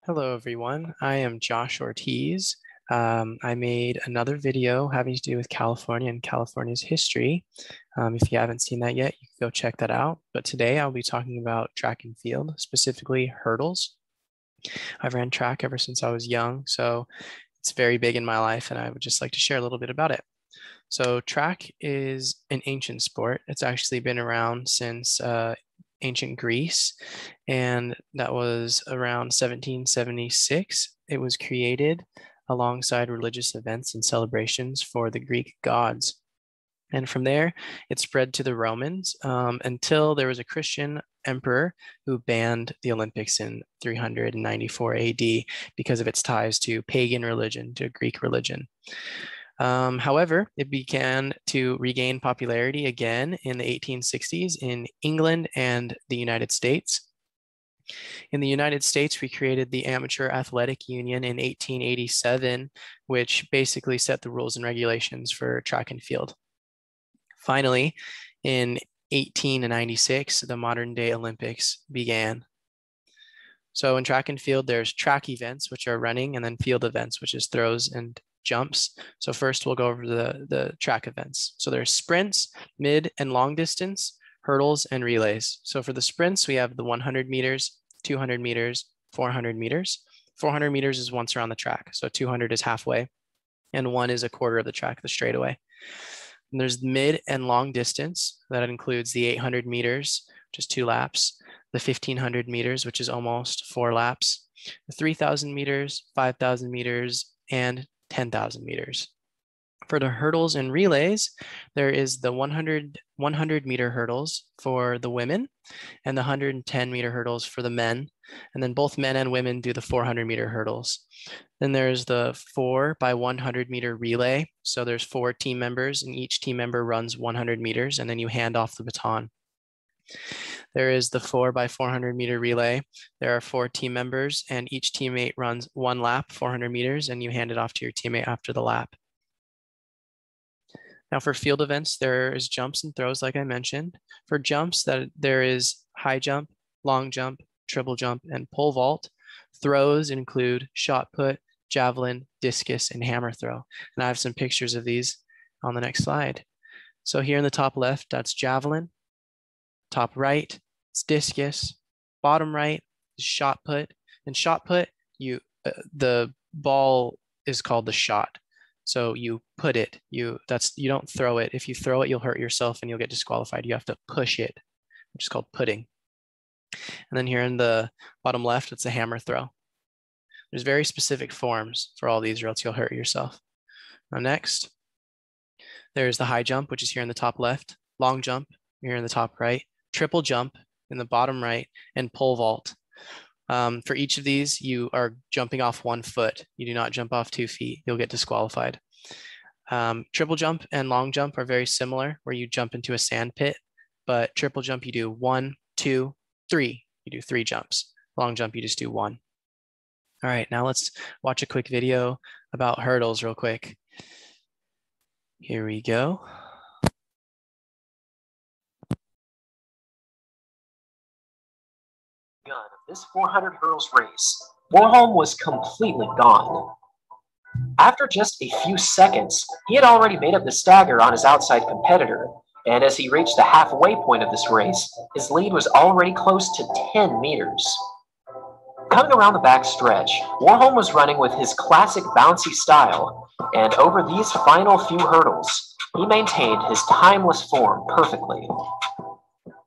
Hello, everyone. I am Josh Ortiz. I made another video having to do with California and California's history. If you haven't seen that yet, you can go check that out. But today I'll be talking about track and field, specifically hurdles. I've ran track ever since I was young, so it's very big in my life, and I would just like to share a little bit about it. So track is an ancient sport. It's actually been around since ancient Greece, and that was around 1776. It was created alongside religious events and celebrations for the Greek gods. And from there, it spread to the Romans until there was a Christian emperor who banned the Olympics in 394 AD because of its ties to pagan religion, to Greek religion. However, it began to regain popularity again in the 1860s in England and the United States. In the United States, we created the Amateur Athletic Union in 1887, which basically set the rules and regulations for track and field. Finally, in 1896, the modern day Olympics began. So in track and field, there's track events, which are running, and then field events, which is throws and jumps. So first we'll go over the track events. So there's sprints, mid and long distance, hurdles, and relays. So for the sprints, we have the 100 meters, 200 meters, 400 meters. 400 meters is once around the track. So 200 is halfway, and 1 is a quarter of the track, the straightaway. And there's mid and long distance. That includes the 800 meters, which is 2 laps, the 1500 meters, which is almost 4 laps, the 3000 meters, 5000 meters, and 10,000 meters. For the hurdles and relays, there is the 100 meter hurdles for the women and the 110 meter hurdles for the men. And then both men and women do the 400 meter hurdles. Then there's the 4 by 100 meter relay. So there's 4 team members and each team member runs 100 meters and then you hand off the baton. There is the 4 by 400 meter relay. There are 4 team members and each teammate runs 1 lap, 400 meters, and you hand it off to your teammate after the lap. Now for field events, there is jumps and throws, like I mentioned. For jumps, there is high jump, long jump, triple jump, and pole vault. Throws include shot put, javelin, discus, and hammer throw. And I have some pictures of these on the next slide. So here in the top left, that's javelin. Top right, it's discus. Bottom right is shot put. And shot put, the ball is called the shot. So you put it. You don't throw it. If you throw it, you'll hurt yourself and you'll get disqualified. You have to push it, which is called putting. And then here in the bottom left, it's a hammer throw. There's very specific forms for all these, or else you'll hurt yourself. Now next, there's the high jump, which is here in the top left. Long jump here in the top right. Triple jump in the bottom right, and pole vault. For each of these, you are jumping off 1 foot. You do not jump off 2 feet. You'll get disqualified. Triple jump and long jump are very similar, where you jump into a sand pit, but triple jump, you do 1, 2, 3. You do 3 jumps. Long jump, you just do 1. All right, now let's watch a quick video about hurdles real quick. Here we go. This 400 hurdles race, Warholm was completely gone. After just a few seconds, he had already made up the stagger on his outside competitor, and as he reached the halfway point of this race, his lead was already close to 10 meters. Coming around the back stretch, Warholm was running with his classic bouncy style, and over these final few hurdles, he maintained his timeless form perfectly.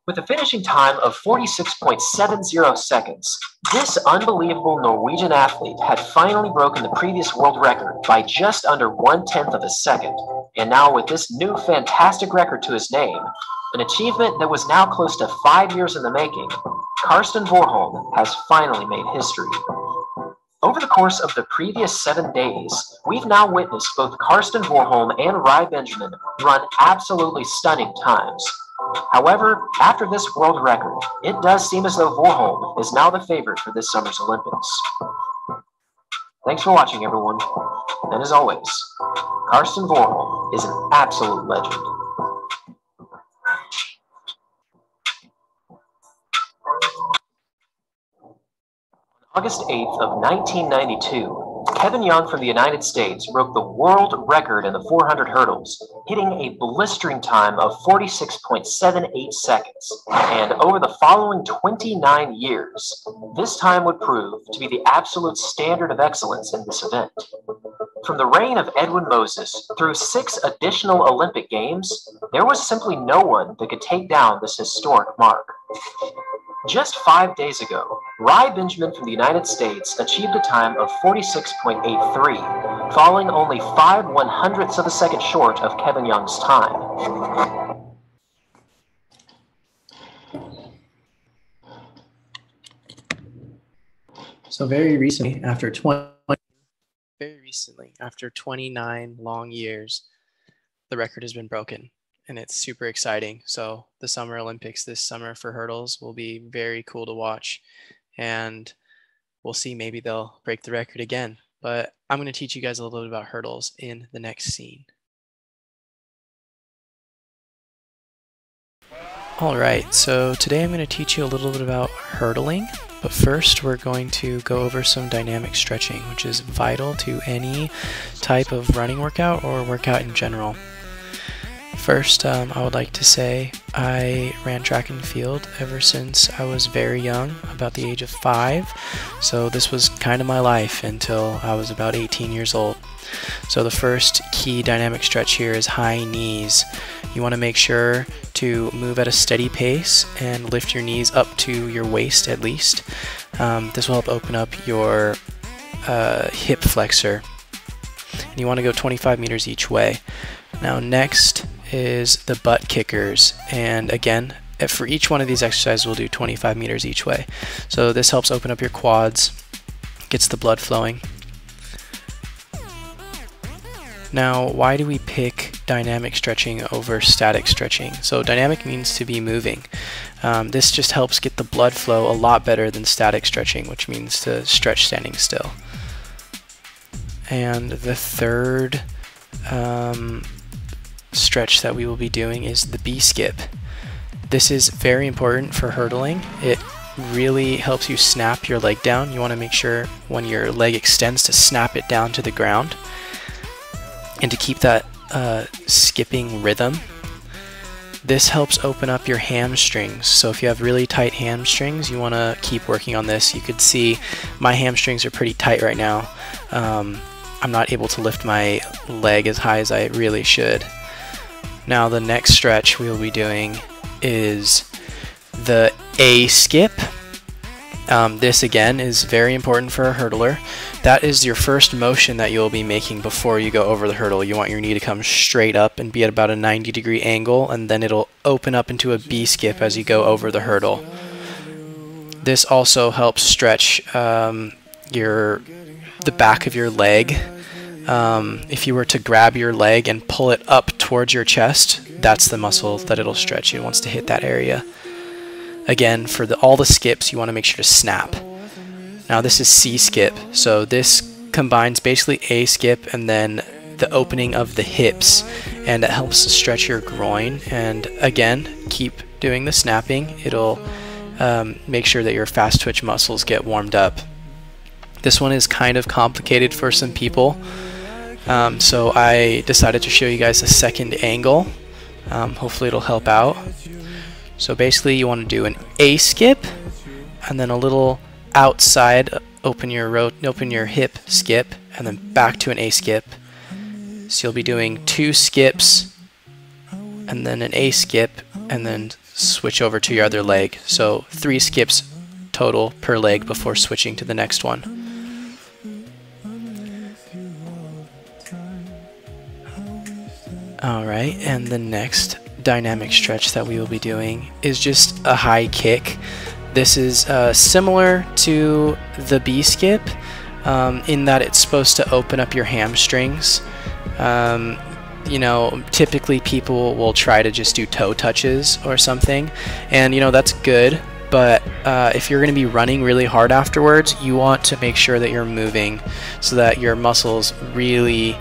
With a finishing time of 46.70 seconds, this unbelievable Norwegian athlete had finally broken the previous world record by just under 1/10 of a second, and now with this new fantastic record to his name, an achievement that was now close to 5 years in the making, Karsten Warholm has finally made history. Over the course of the previous 7 days, we've now witnessed both Karsten Warholm and Rai Benjamin run absolutely stunning times. However, after this world record, it does seem as though Warholm is now the favorite for this summer's Olympics. Thanks for watching, everyone. And as always, Karsten Warholm is an absolute legend. August 8th of 1992, Kevin Young from the United States broke the world record in the 400 hurdles, hitting a blistering time of 46.78 seconds. And over the following 29 years, this time would prove to be the absolute standard of excellence in this event. From the reign of Edwin Moses through 6 additional Olympic Games, there was simply no one that could take down this historic mark. Just 5 days ago, Rai Benjamin from the United States achieved a time of 46.83, falling only 5/100ths of a second short of Kevin Young's time. So very recently, after 29 long years, the record has been broken. And it's super exciting. So the Summer Olympics this summer for hurdles will be very cool to watch. And we'll see, maybe they'll break the record again. But I'm going to teach you guys a little bit about hurdles in the next scene. All right, so today I'm going to teach you a little bit about hurdling. But first, we're going to go over some dynamic stretching, which is vital to any type of running workout or workout in general. First, I would like to say I ran track and field ever since I was very young, about the age of 5. So this was kind of my life until I was about 18 years old. So the first key dynamic stretch here is high knees. You want to make sure to move at a steady pace and lift your knees up to your waist at least. This will help open up your hip flexor. And you want to go 25 meters each way. Now next is the butt kickers, and again for each one of these exercises we'll do 25 meters each way. So this helps open up your quads, gets the blood flowing. Now why do we pick dynamic stretching over static stretching? So dynamic means to be moving. This just helps get the blood flow a lot better than static stretching, which means to stretch standing still. And the third stretch that we will be doing is the B-skip. This is very important for hurdling. It really helps you snap your leg down. You want to make sure when your leg extends to snap it down to the ground and to keep that skipping rhythm. This helps open up your hamstrings. So if you have really tight hamstrings, you want to keep working on this. You could see my hamstrings are pretty tight right now. I'm not able to lift my leg as high as I really should. Now the next stretch we will be doing is the A skip. This again is very important for a hurdler. That is your first motion that you'll be making before you go over the hurdle. You want your knee to come straight up and be at about a 90-degree angle, and then it'll open up into a B skip as you go over the hurdle. This also helps stretch the back of your leg. If you were to grab your leg and pull it up towards your chest, that's the muscle that it'll stretch. It wants to hit that area. Again, for all the skips, you want to make sure to snap. Now this is C skip. So this combines basically A skip and then the opening of the hips, and it helps to stretch your groin. And again, keep doing the snapping. It'll make sure that your fast twitch muscles get warmed up. This one is kind of complicated for some people. So I decided to show you guys a second angle. Hopefully it'll help out. So basically you want to do an A skip and then a little outside open your hip skip and then back to an A skip. So you'll be doing 2 skips and then an A skip and then switch over to your other leg. So 3 skips total per leg before switching to the next one. Alright, and the next dynamic stretch that we will be doing is just a high kick. This is similar to the B skip in that it's supposed to open up your hamstrings. You know, typically people will try to just do toe touches or something, and you know, that's good, but if you're going to be running really hard afterwards, you want to make sure that you're moving so that your muscles really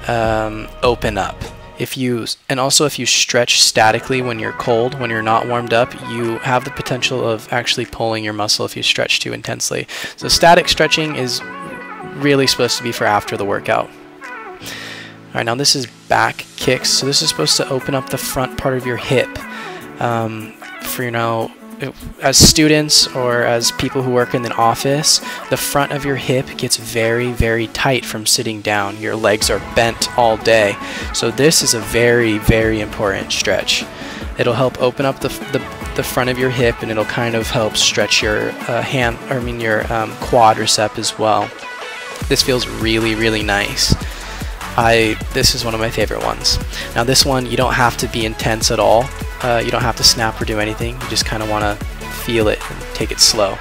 open up. And also if you stretch statically when you're cold, when you're not warmed up, you have the potential of actually pulling your muscle if you stretch too intensely. So static stretching is really supposed to be for after the workout. All right, now this is back kicks. So this is supposed to open up the front part of your hip. For, you know, as students or as people who work in an office, the front of your hip gets very, very tight from sitting down. Your legs are bent all day. So this is a very, very important stretch. It'll help open up the front of your hip, and it'll kind of help stretch your your quadricep as well. This feels really, really nice. This is one of my favorite ones. Now this one, you don't have to be intense at all. You don't have to snap or do anything. You just kind of want to feel it and take it slow.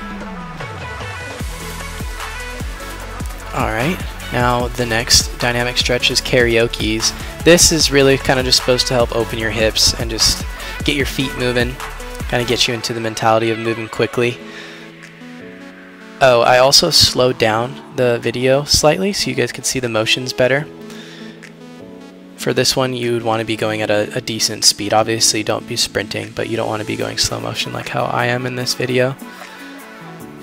Alright, now the next dynamic stretch is karaoke's. This is really kind of just supposed to help open your hips and just get your feet moving, kind of get you into the mentality of moving quickly. Oh, I also slowed down the video slightly so you guys can see the motions better. For this one, you would want to be going at a decent speed. Obviously, don't be sprinting, but you don't want to be going slow motion like how I am in this video.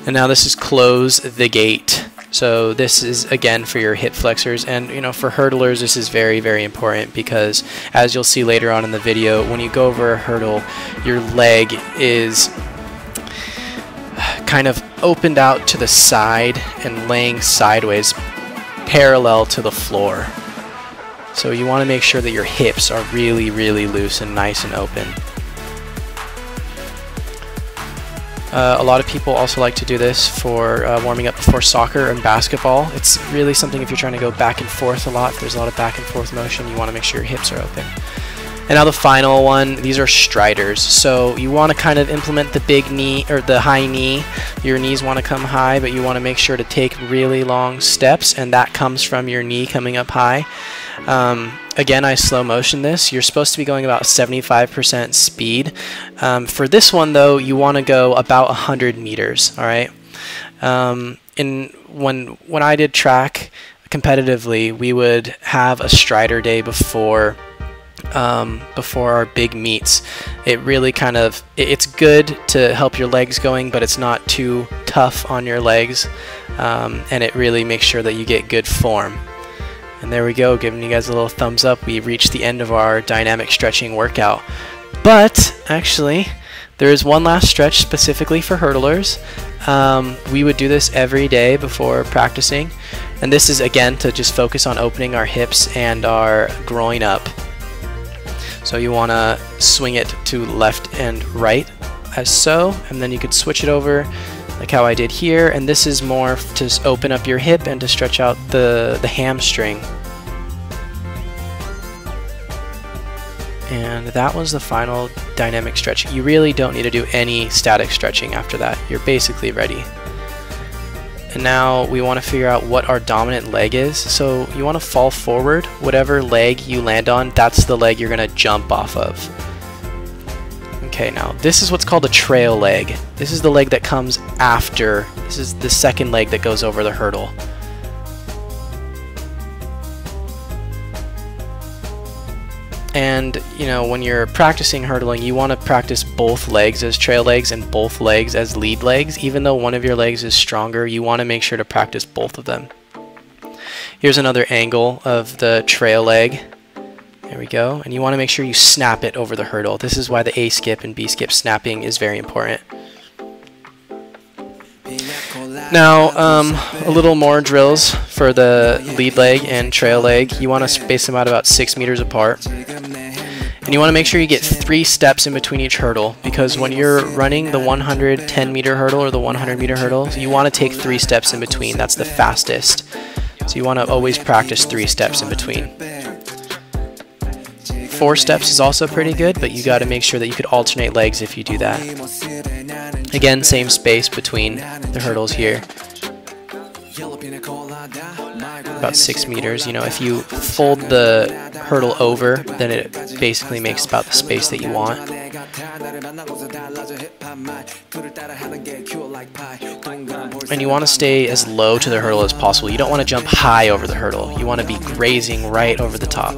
And now this is close the gate. So this is, again, for your hip flexors. And, you know, for hurdlers, this is very, very important because, as you'll see later on in the video, when you go over a hurdle, your leg is kind of opened out to the side and laying sideways parallel to the floor. So you want to make sure that your hips are really, really loose and nice and open. A lot of people also like to do this for warming up before soccer and basketball. It's really something if you're trying to go back and forth a lot. If there's a lot of back and forth motion, you want to make sure your hips are open. And now the final one, these are striders. So you want to kind of implement the big knee or the high knee. Your knees want to come high, but you want to make sure to take really long steps, and that comes from your knee coming up high. Again, I slow motion this. You're supposed to be going about 75% speed. For this one though, you want to go about 100 meters, all right? When I did track competitively, we would have a strider day before our big meets. It really kind of, it's good to help your legs going, but it's not too tough on your legs, and it really makes sure that you get good form. And there we go, giving you guys a little thumbs up. We reached the end of our dynamic stretching workout. But actually, there is one last stretch specifically for hurdlers. We would do this every day before practicing. And this is, again, to just focus on opening our hips and our groin up. So you want to swing it to left and right, as so. And then you could switch it over like how I did here, and this is more to open up your hip and to stretch out the hamstring. And that was the final dynamic stretch. You really don't need to do any static stretching after that. You're basically ready. And now we want to figure out what our dominant leg is. So you want to fall forward. Whatever leg you land on, that's the leg you're going to jump off of. Okay, now this is what's called a trail leg. This is the leg that comes after. This is the second leg that goes over the hurdle. And, you know, when you're practicing hurdling, you want to practice both legs as trail legs and both legs as lead legs. Even though one of your legs is stronger, you want to make sure to practice both of them. Here's another angle of the trail leg. There we go. And you want to make sure you snap it over the hurdle. This is why the A skip and B skip snapping is very important. Now, a little more drills for the lead leg and trail leg. You want to space them out about 6 meters apart. And you want to make sure you get 3 steps in between each hurdle, because when you're running the 110 meter hurdle or the 100 meter hurdle, you want to take 3 steps in between. That's the fastest. So you want to always practice 3 steps in between. 4 steps is also pretty good, but you got to make sure that you could alternate legs if you do that. Again, same space between the hurdles here. About 6 meters. You know, if you fold the hurdle over, then it basically makes about the space that you want. And you want to stay as low to the hurdle as possible. You don't want to jump high over the hurdle. You want to be grazing right over the top.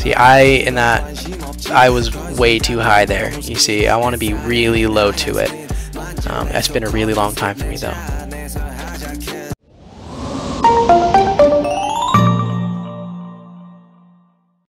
See, I was way too high there. You see, I want to be really low to it. It's been a really long time for me though.